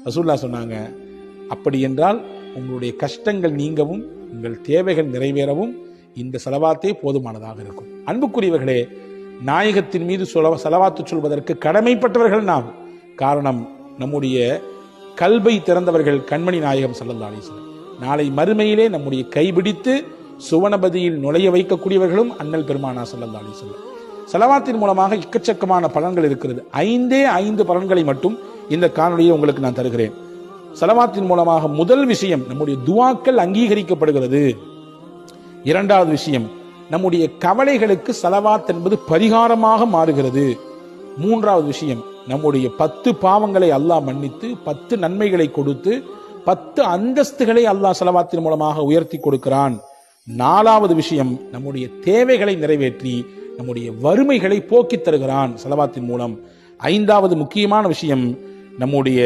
ரசூலுல்லாஹ் சொன்னாங்க, அப்படி என்றால் உங்களுடைய கஷ்டங்கள் நீங்கவும் உங்கள் தேவைகள் நிறைவேறவும் இந்த ஸலவாத்தே போதுமானதாக இருக்கும். அன்புக்குரியவர்களே, நாயகத்தின் மீது ஸலவாத்து சொல்வதற்கு கடமைப்பட்டவர்கள் நாம். காரணம், நம்முடைய கல்பை திறந்தவர்கள் கண்மணி நாயகம் ஸல்லல்லாஹு அலைஹி வஸல்லம். நாளை மறுமையிலே நம்முடைய கைபிடித்து சுவனபதியில் நுழைய வைக்கக்கூடியவர்களும் அண்ணல் பெருமானா ஸல்லல்லாஹு அலைஹி வஸல்லம். ஸலவாத்தின் மூலமாக எக்கச்சக்கமான பலன்கள் இருக்கிறது. 5 பலன்களை மட்டும் இந்த காணொலியை உங்களுக்கு நான் தருகிறேன். ஸலவாத்தின் மூலமாக முதல் விஷயம், நம்முடைய துஆக்கள் அங்கீகரிக்கப்படுகிறது. இரண்டாவது விஷயம், நம்முடைய கவலைகளுக்கு ஸலவாத் என்பது பரிகாரமாக மாறுகிறது. மூன்றாவது விஷயம், நம்முடைய 10 பாவங்களை அல்லாஹ் மன்னித்து 10 நன்மைகளை கொடுத்து 10 அந்தஸ்துகளை அல்லாஹ் ஸலவாத்தின் மூலமாக உயர்த்தி கொடுக்கிறான். நாலாவது விஷயம், நம்முடைய தேவைகளை நிறைவேற்றி நம்முடைய வறுமைகளை போக்கித் தருகிறான் ஸலவாத்தின் மூலம். ஐந்தாவது முக்கியமான விஷயம், நம்முடைய